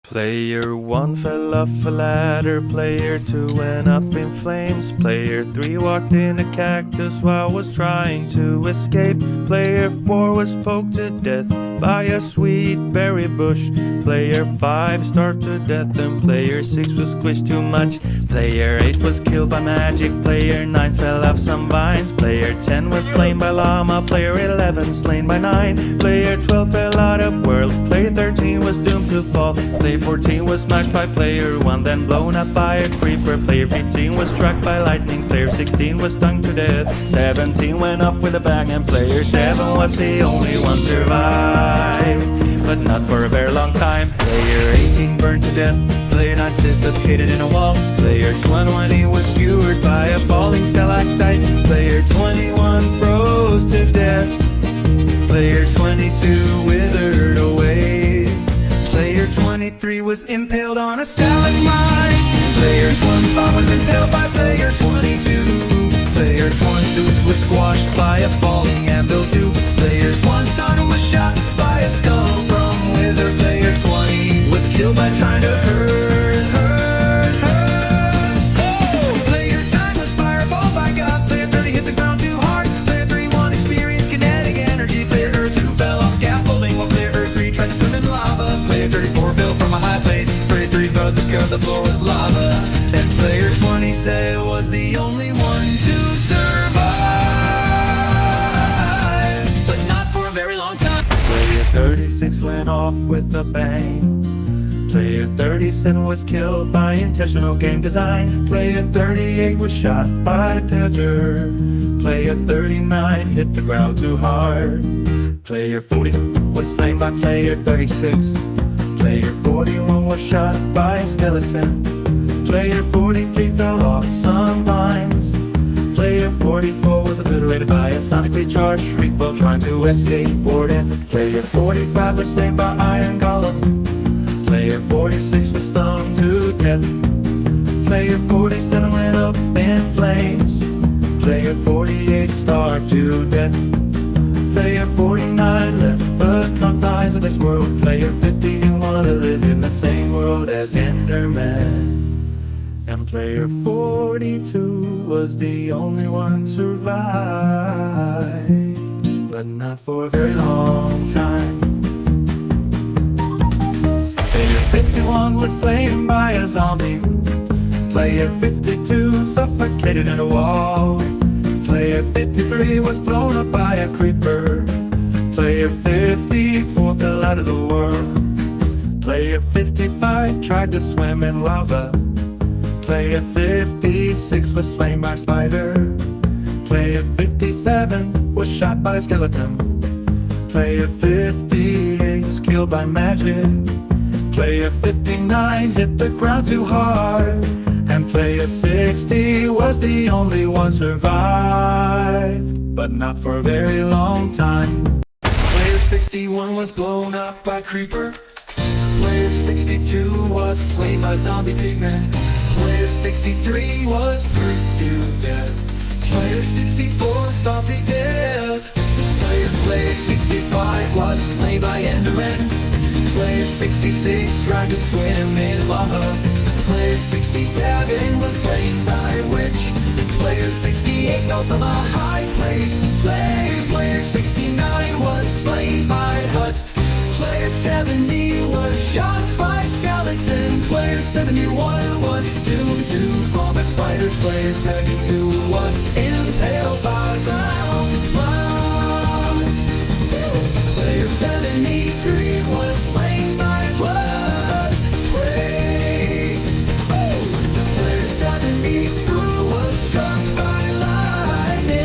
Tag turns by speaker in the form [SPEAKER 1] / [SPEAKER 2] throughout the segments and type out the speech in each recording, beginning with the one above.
[SPEAKER 1] Player 1 fell off a ladder, Player 2 went up in flames, Player 3 walked in a cactus while was trying to escape, Player 4 was poked to death by a sweet berry bush, Player 5 starved to death and Player 6 was squished too much, Player 8 was killed by magic, Player 9 fell off some vines, Player 10 was slain by llama, Player 11 slain by 9, Player 12 fell out of world, Player 13 was doomed to fall, Player 14 was smashed by Player 1, then blown up by a creeper. Player 15 was struck by lightning. Player 16 was stung to death. 17 went off with a bang, and Player 7 was the only one survived, but not for a very long time. Player 18 burned to death. Player 9 suffocated in a wall. Player 20 was skewered by a falling stalactite. Player 21 froze to death. Player 22 withered away. Player 23 was impaled on a stalagmite. Player 25 was impaled by Player 22. Player 22 was squashed by a falling anvil too. Player 21 was shot by a skull from wither. Player 20 was killed by trying to hurt. Oh! Player 10 was fireballed by Gus. Player 30 hit the ground too hard. Player 31 experienced kinetic energy. Player 2 fell off scaffolding while Player 3 tried to swim in lava. Player 34 fell from a high place. Player 3's brother discovered the floor was lava. And Player 20 said was the only one to survive, but not for a very long time. Player 36 went off with a bang. Player 37 was killed by intentional game design. Player 38 was shot by Pedger. Player 39 hit the ground too hard. Player 40 was slain by Player 36. Player 41 was shot by a skeleton. Player 43 fell off some vines. Player 44 was obliterated by a sonically charged shriek while trying to skateboard in. Player 45 was slain by Iron Golem. Player 46 was stung to death. Player 47 went up in flames. Player 48 starved to death. Player 49 left the confines of this world. Player 50 didn't want to live in the same world as Enderman. And Player 42 was the only one survived, but not for a very long time. Player 51 was slain by a zombie. Player 52 suffocated in a wall. Player 53 was blown up by a creeper. Player 54 fell out of the world. Player 55 tried to swim in lava. Player 56 was slain by a spider. Player 57 was shot by a skeleton. Player 58 was killed by magic. Player 59 hit the ground too hard. And Player 60 was the only one survived, but not for a very long time. Player 61 was blown up by creeper. Player 62 was slain by zombie pigmen. Player 63 was burnt to death. Player 64 stopped to death. Player 65 was slain by Enderman. Player 66 tried to swim in lava. Player 67 was slain by a witch. Player 68 fell from a high place. Player 69 was slain by Hust. Player 70 was shot by skeleton. Player 71 was doomed to fall by spiders. Player 72 was impaled by ground. Player 73 was slain by blood. Player 74 was struck by lightning.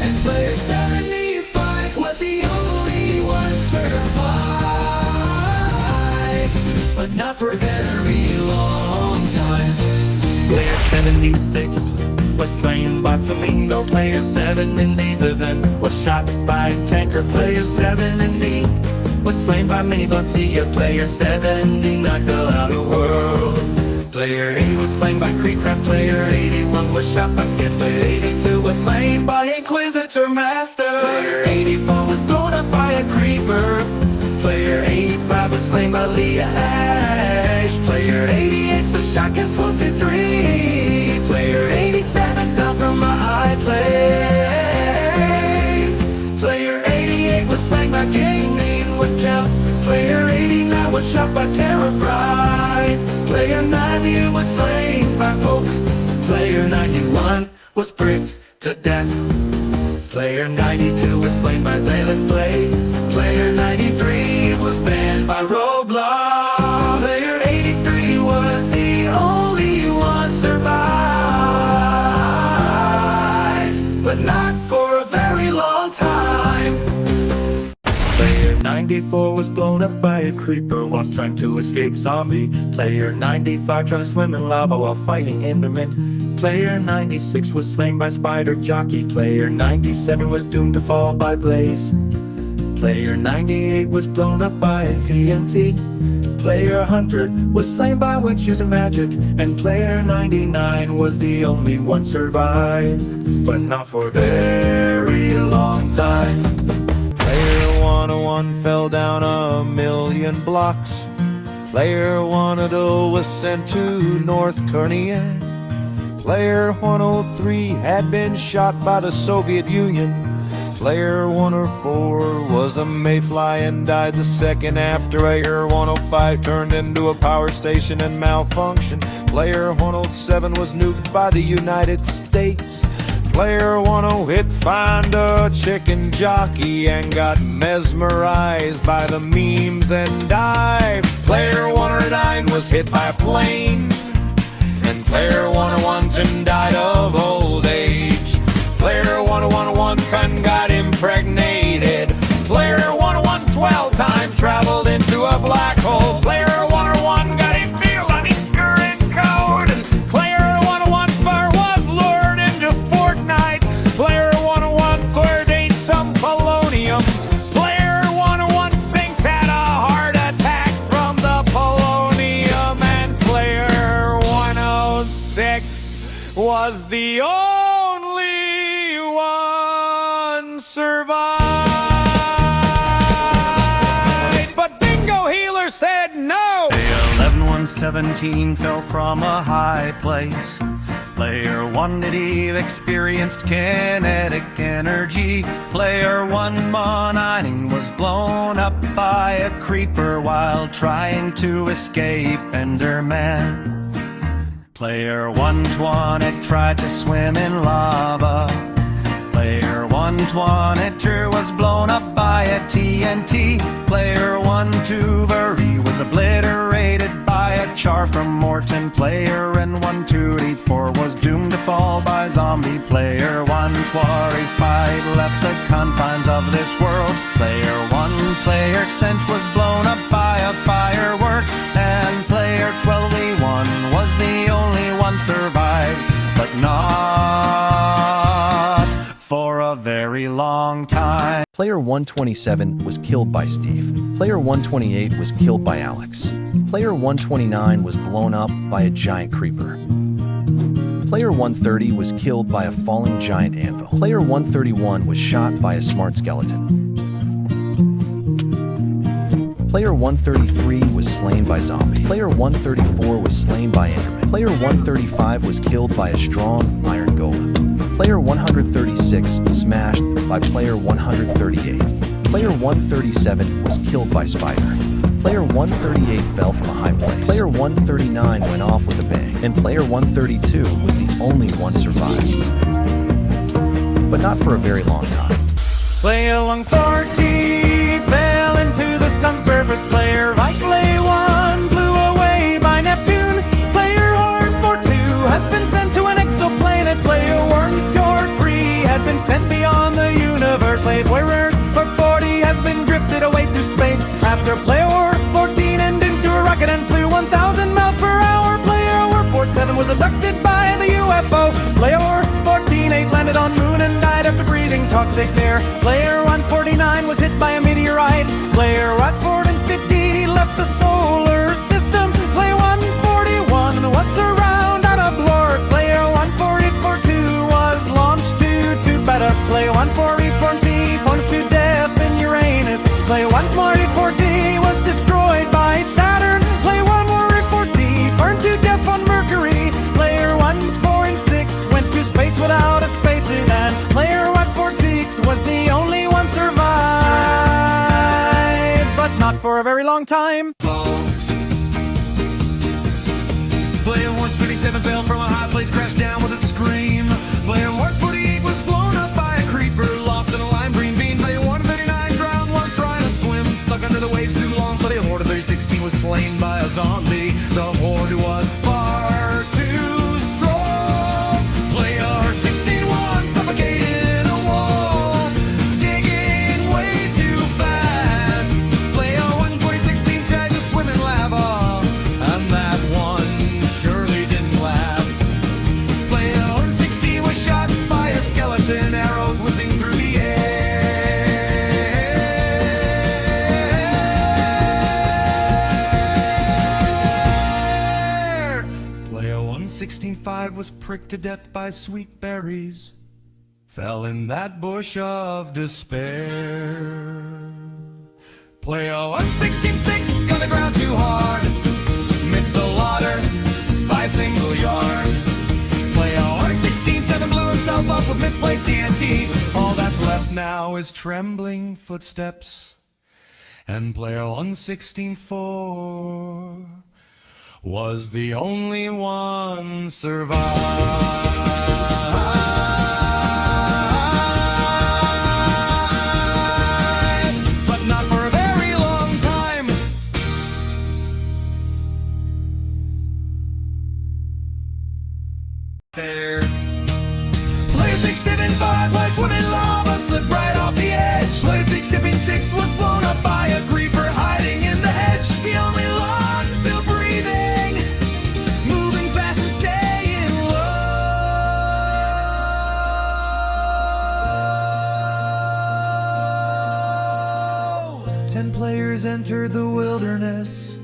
[SPEAKER 1] And Player 75 was the only one survived, but not for a very long time. Player 76 was slain by Flamingo. Player 77 was shot by a tanker. Player 70 was slain by mini Bugsy. Player 79 fell out of world. Player 80 was slain by Creepcraft. Player 81 was shot by Skid. Player 82 was slain by Inquisitor Master. Player 84 was blown up by a creeper. Player 85 was was slain by Leah Ash. Player 88's the shot gets 1 through 3. Player 87 fell from a high place. Player 88 was slain by Gaming with Count. Player 89 was shot by Terror Bride. Player 90 was slain by Pope. Player 91 was bricked to death. Player 92 was slain by Zayleth's Blade. Player 93 was banned by Roblox. Player 83 was the only one survived, but not for a very long time. Player 94 was blown up by a creeper whilst trying to escape zombie. Player 95 tried to swim in lava while fighting Enderman. Player 96 was slain by Spider Jockey. Player 97 was doomed to fall by Blaze. Player 98 was blown up by a TNT. Player 100 was slain by witch using magic. And player 99 was the only one survived, but not for a very long time.
[SPEAKER 2] Player 101 fell down 1,000,000 blocks. Player 102 was sent to North Korea. Player 103 had been shot by the Soviet Union. Player 104 was a mayfly and died the second after. Player 105 turned into a power station and malfunctioned. Player 107 was nuked by the United States. Player 108 found a chicken jockey and got mesmerized by the memes and died. Player 109 was hit by a plane. And player 101 died of old age. Player 101 got impregnated. Player 101 12 time traveled into a black hole. Player 101 got a feel on his current code. Player 101 was lured into Fortnite. Player 101 ate some polonium. Player 116 had a heart attack from the polonium. And player 106 was the only one survived. But Bingo Healer said no.
[SPEAKER 3] 11117 fell from a high place. Player 180 experienced kinetic energy. Player 119 was blown up by a creeper while trying to escape Enderman. Player 120 tried to swim in lava. Player 122 was blown up by a TNT. Player 123 was obliterated by a char from Morton. Player 124 was doomed to fall by zombie. Player 125 left the confines of this world. Player 1 Sense was blown up by a firework. And player 12E1 was the only one survived, but not for a very long time.
[SPEAKER 4] Player 127 was killed by Steve. Player 128 was killed by Alex. Player 129 was blown up by a giant creeper. Player 130 was killed by a falling giant anvil. Player 131 was shot by a smart skeleton. Player 133 was slain by zombie. Player 134 was slain by Enderman. Player 135 was killed by a strong iron golem. Player 136 smashed by player 138. Player 137 was killed by spider. Player 138 fell from a high place. Player 139 went off with a bang. And player 132 was the only one survived. But not for a very long time.
[SPEAKER 1] Player 140 fell into the sun's surface. Player Vitalay 1 blew away by Neptune. Player Horde 42 has been sent to an exoplanet. Player Worm Core 3 had been sent beyond the universe. Player 40 has been drifted away to space. After Player 14 ended into a rocket and flew 1,000 miles per hour. Player 47 was abducted by the UFO. Player 14-8 landed on moon and died after breathing toxic air. Player 149 was hit by a meteorite. Player 150 left the solar system. Player 141 was surrounded out of Lord. Player 142 was launched to better. Player 140 to death in Uranus. Player 140 was destroyed by
[SPEAKER 3] for a very long time. Player 137 fell from a high place, crashed down with a scream. Player 148 was blown up by a creeper, lost in a lime green bean. Player 139 drowned while trying to swim, stuck under the waves too long. Player 316 was slain by a zombie. The horde was far too strong. Player 16 was suffocated in a wall, digging way too fast. Player 116 tried to swim in lava, and that one surely didn't last. Player 16 was shot by a skeleton, arrows whizzing through the air. Player 116.5 was pricked to death by sweet berries, fell in that bush of despair. Player 116.6 got the ground too hard, missed the water by a single yard. Player 116.7 blew himself up with misplaced TNT. All that's left now is trembling footsteps. And player 116.4 was the only one survived, but not for a very long time. There. Player 675 was swimming lava, slipped right off the edge. Player 676 was blown up by a creeper hiding in the hedge. The only log still breathing, moving fast and staying low. 10 players entered the wilderness,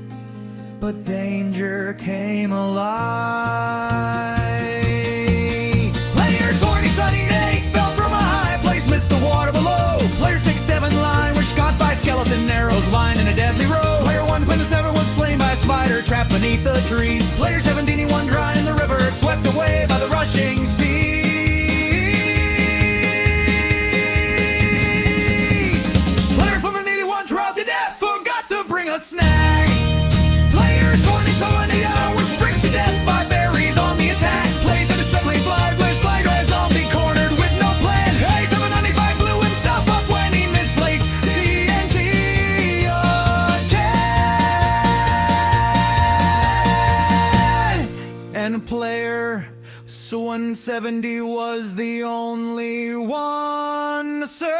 [SPEAKER 3] but danger came alive. Player 28 fell from a high place, missed the water below. Player 67 line was shot by skeleton arrows, lined in a deadly row. Player 127 was slain by a spider trapped beneath the trees. Player 71 drowned in the river, swept away by the rushing sea. Player 81 drowned to death, forgot to bring a snack. Player 20 was pricked to death by berries on the attack. Player 77 fly, blaze, fly, red zombie cornered with no plan. Hey, 795 blew himself up when he misplaced TNT again. And player 170 was the only one survived.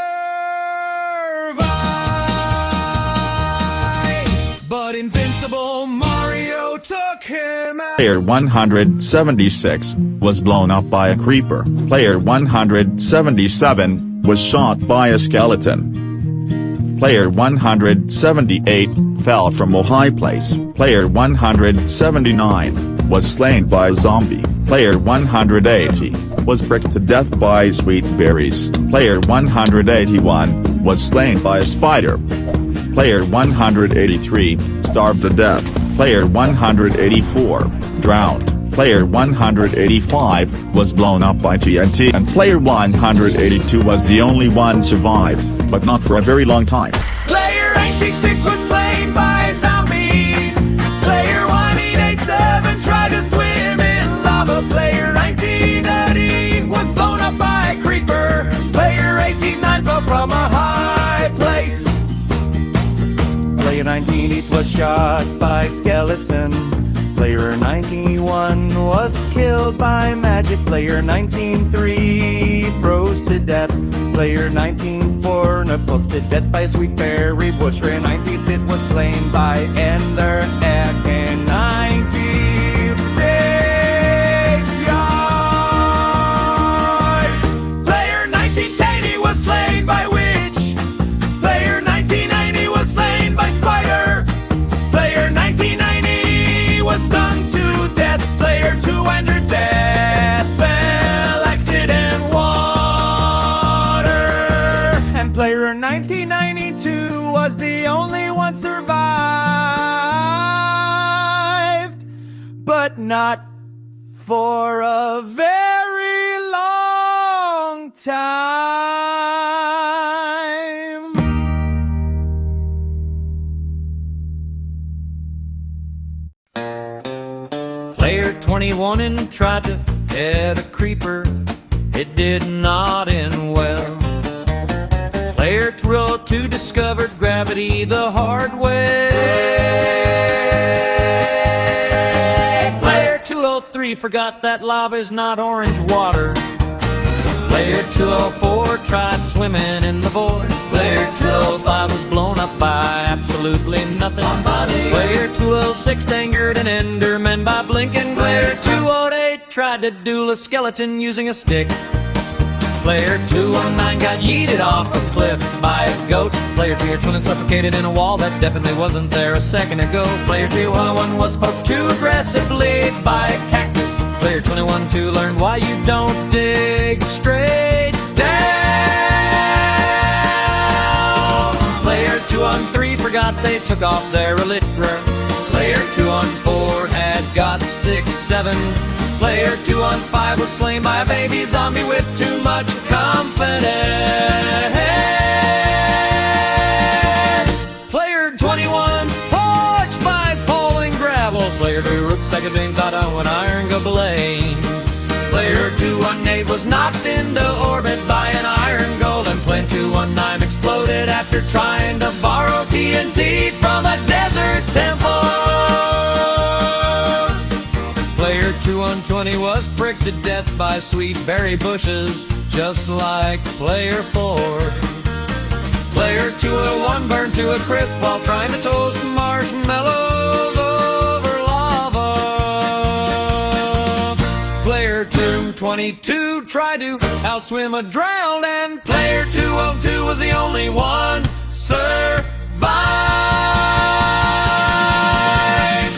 [SPEAKER 3] But invincible Mario took him out.
[SPEAKER 5] Player 176 was blown up by a creeper. Player 177 was shot by a skeleton. Player 178 fell from a high place. Player 179 was slain by a zombie. Player 180 was pricked to death by sweet berries. Player 181 was slain by a spider. Player 183 starved to death. Player 184 drowned. Player 185 was blown up by TNT, and player 182 was the only one survived, but not for a very long time.
[SPEAKER 3] Player 866 was slain by a zombie. Player 1887 tried to swim in lava. Player 1930 was blown up by a creeper. Player 189 fell from a high place. Player 98 was shot by skeleton. Player 91 was killed by magic. Player 193 froze to death. Player 194 poked to death by a sweet berry bush. Player 95 was slain by Ender Egg. And 96 yard. Player 1980 was slain by witch. Player 1990 was slain by spider. Player 1990 was stung to death. Player 200 death fell accident water. And player 1992 was the only one survived, but not for a very long time.
[SPEAKER 6] 21 and tried to head a creeper. It did not end well. Player 202 discovered gravity the hard way. Player 203 forgot that lava is not orange water. Player 204 tried swimming in the void. Player 205 was blown up by absolutely nothing. Player 206 angered an enderman by blinking. Player 208 tried to duel a skeleton using a stick. Player 219 got yeeted off a cliff by a goat. Player 220 suffocated in a wall that definitely wasn't there a second ago. Player 201 was poked too aggressively by a cactus. Player 21-2 learned why you don't dig straight down. Player 213 forgot they took off their elytra. Player 214 had got 6-7. Player 215 was slain by a baby zombie with too much confidence. Player 21's poached by falling gravel. Player 2 rooked second being thought of an iron gobelin. Player 218 was knocked into orbit by an iron golem. Player 219 exploded after trying to borrow TNT from a desert temple. Player 220 was pricked to death by sweet berry bushes, just like Player 4. Player 201 burned to a crisp while trying to toast marshmallows over lava. Player 222 tried to outswim a drowned, and Player 202 was the only one survived.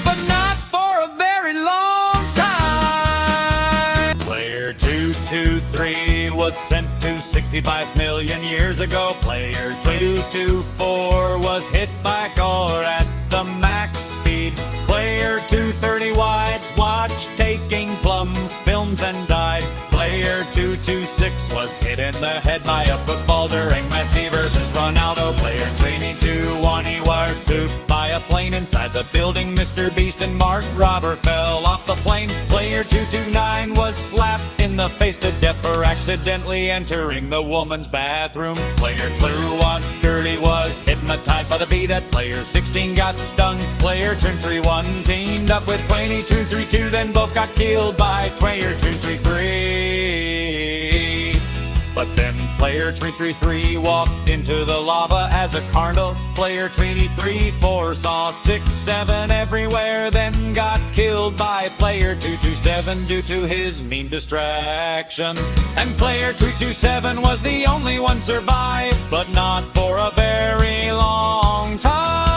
[SPEAKER 6] But not for a very long time. Player 223 was sent to 65 million years ago. Player 224 was hit by a car at the max speed. Player 230 wides watched taking plums, films, and died. Player 226 was hit in the head by a football during Messi versus Ronaldo. Player 22 he was swooped by a plane inside the building. Mr. Beast and Mark Robber fell off the plane. Player 229 was slapped in the face to death for accidentally entering the woman's bathroom. Player 230 was hypnotized by the bee that Player 16 got stung. Player 231 teamed up with 232, then both got killed by Player 233. But then Player 233 walked into the lava as a carnal. Player 234 saw 6-7 everywhere, then got killed by Player 227 due to his mean distraction. And Player 227 was the only one survived, but not for a very long time.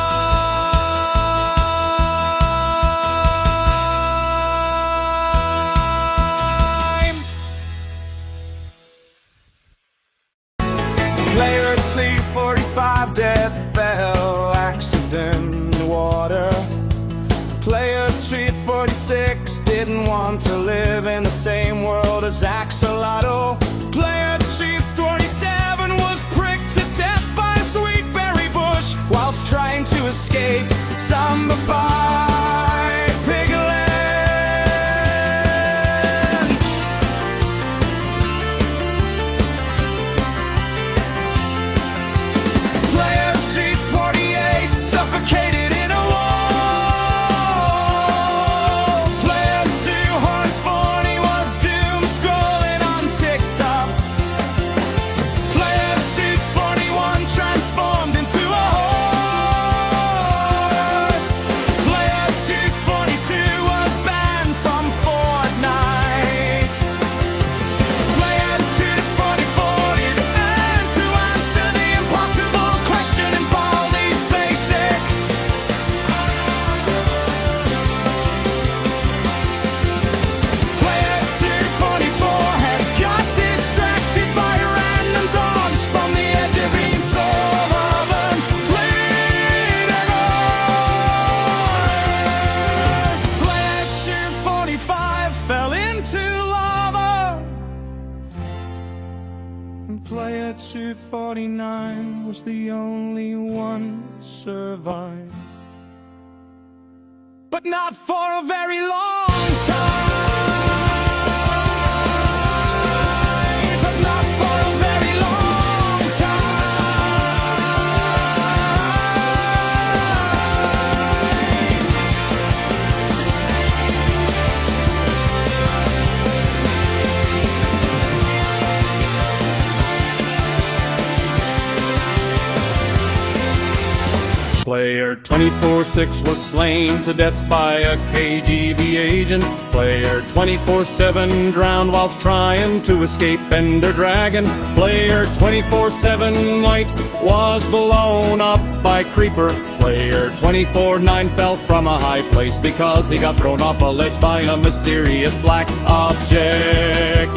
[SPEAKER 2] Player 245 dead fell accident in the water. Player 346 didn't want to live in the same world as Axolotl. Player 347 was pricked to death by a sweet berry bush whilst trying to escape zombified piglet. Player 348 suffocated in a wall. Player 240 was doom scrolling on TikTok. Player 241 transformed into a horse. Player 242 was banned from Fortnite. Player 244 did earn to answer the impossible question in Baldi's basics. Player 244 had got distracted by random dogs from the edge of each oven. Player 245 fell into lava. And Player 249 was the only one survived. But not for a very long time.
[SPEAKER 6] 24-6 was slain to death by a KGB agent. Player 24-7 drowned whilst trying to escape Ender Dragon. Player 24-7 White was blown up by Creeper. Player 24-9 fell from a high place because he got thrown off a ledge by a mysterious black object.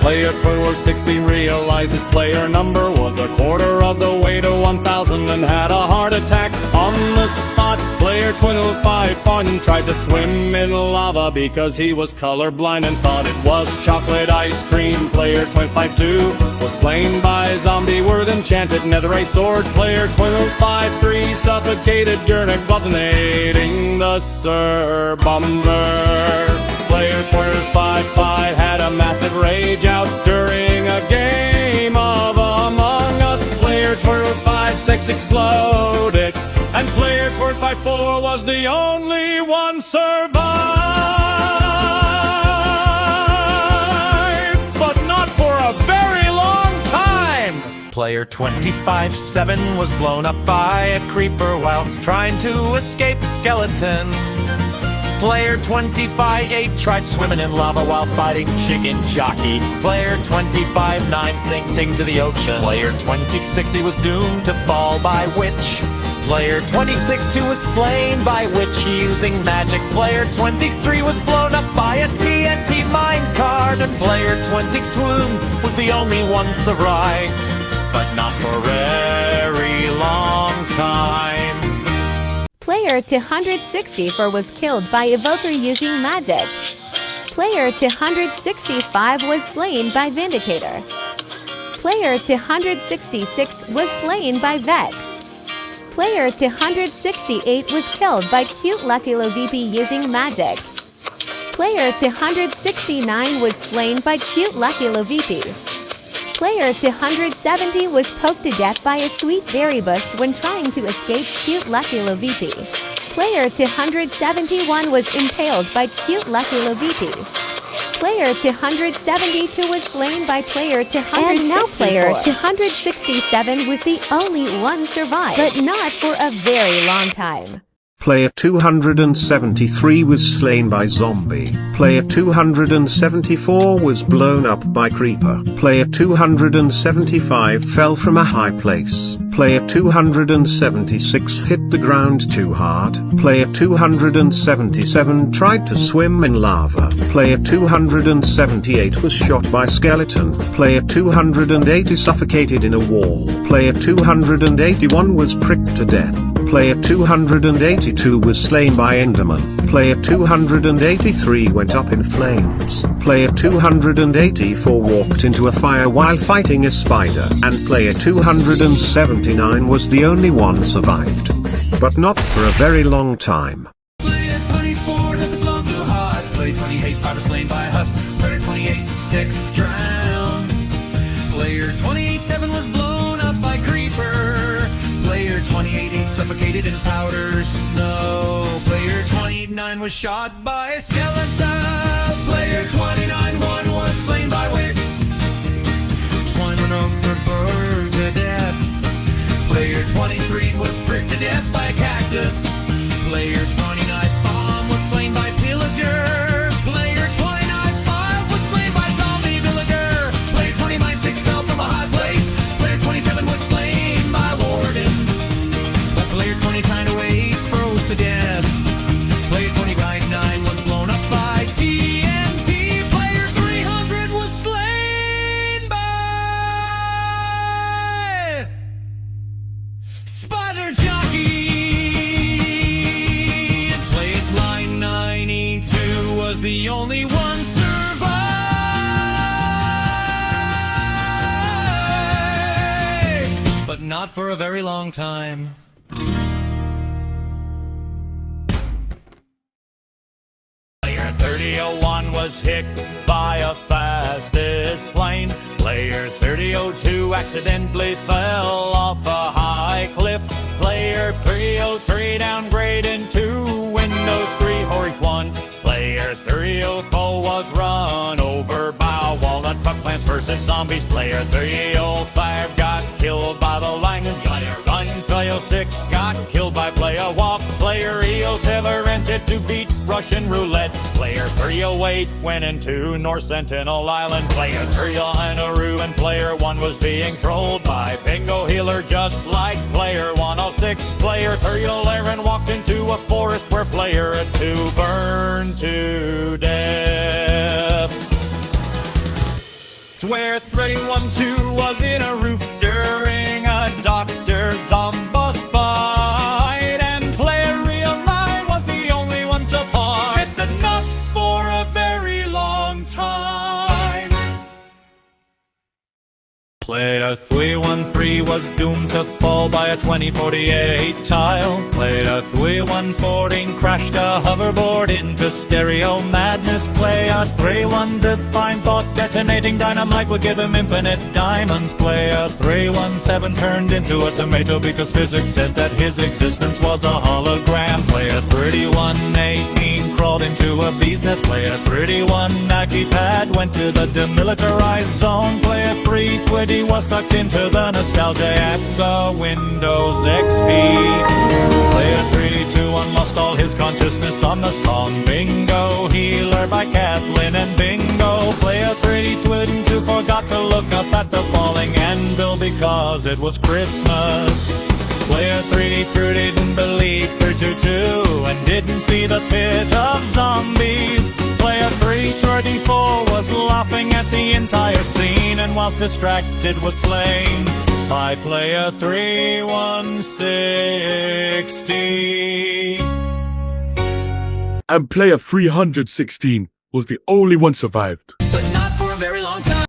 [SPEAKER 6] Player 24-16 realized his player number was a quarter of the way to 1,000 and had a heart attack on the spot. Player 25-1 tried to swim in lava because he was colorblind and thought it was chocolate ice cream. Player 25-2 was slain by a zombie with enchanted netherite sword. Player 25-3 suffocated during detonating the Sir Bomber. Player 25-5 had a massive rage out during a game of Among Us. Player 25-6 exploded, and player 25-4 was the only one survived. But not for a very long time.
[SPEAKER 3] Player 25-7 was blown up by a creeper whilst trying to escape a skeleton. Player 25-8 tried swimming in lava while fighting Chicken Jockey. Player 25-9 sinking to the ocean. Player 26 was doomed to fall by witch. Player 26-2 was slain by witch using magic. Player 23 was blown up by a TNT minecart. And player 26-2 was the only one survived, but not for a very long time.
[SPEAKER 7] Player 264 was killed by Evoker using magic. Player 265 was slain by Vindicator. Player 266 was slain by Vex. Player 268 was killed by Cute Lucky VP using magic. Player 269 was slain by Cute Lucky VP. Player 270 was poked to death by a sweet berry bush when trying to escape Cute Lucky VP. Player 271 was impaled by Cute Lucky VP. Player 272 was slain by player 264. And now player 267 was the only one survived, but not for a very long time.
[SPEAKER 8] Player 273 was slain by zombie. Player 274 was blown up by creeper. Player 275 fell from a high place. Player 276 hit the ground too hard. Player 277 tried to swim in lava. Player 278 was shot by skeleton. Player 280 suffocated in a wall. Player 281 was pricked to death. Player 282 was slain by Enderman. Player 283 went up in flames. Player 284 walked into a fire while fighting a spider. And player 279 was the only one survived. But not for a very long time.
[SPEAKER 6] Player 24 doesn't belong to hot. Player 28 5 was slain by a husk. Player 28-6 drowned. Player 28-7 was blown up by creeper. Player 28-8 suffocated in powder snow. Player 29 was shot by a skeleton. Player 29-1 was slain by witch. 21 oaks are burned to death. Player 23 was pricked to death by a cactus. Player 29 bomb was slain by pillager. Player 29-5 was slain by zombie villager. Player 29-6 fell from a high place. Player 27 was slain by warden. But player 29-8 froze to death. Player 29-9 was blown up by TNT. Player 300 was slain by Spider Jockey. And player line 92 was the only one survived, but not for a very long time. Player 3001 was hit by a fastest plane. Player 3002 accidentally fell off a high cliff. Player 303 downgraded to Windows 3 Horse 1. Player 304 was run over by Walnut Puck Plants versus Zombies. Player 305 got killed by the Langan. Player 306 got killed by Player 1. Windows ever entered to beat Russian roulette. Player 308 went into North Sentinel Island. Player 309 Nauru, and player 1 was being trolled by Bingo Healer, just like player 106. Player 311 walked into a forest where player 2 burned to death. Where 312 was in a roof during a doctor's zombos fight, and player real 9 was the only one survived, but not for a very long time. Player 313 was doomed to fall by a 2048 tile. Player 314 crashed a hoverboard into stereo madness. Player 315 thought detonating dynamite would give him infinite diamonds. Player 317 turned into a tomato because physics said that his existence was a hologram. Player 3118 crawled into a bee's nest. Player 31 Nike pad went to the demilitarized zone. Player 320 was sucked into the nostalgia at the Windows XP. Player 321 lost all his consciousness on the song Bingo Healer by Kathleen and Bingo. Player 322 forgot to look up at the falling anvil because it was Christmas. Player 3 didn't believe 322 and didn't see the pit of zombies. Player 334 was laughing at the entire scene, and whilst distracted was slain by player 3160.
[SPEAKER 9] And player 316 was the only one survived.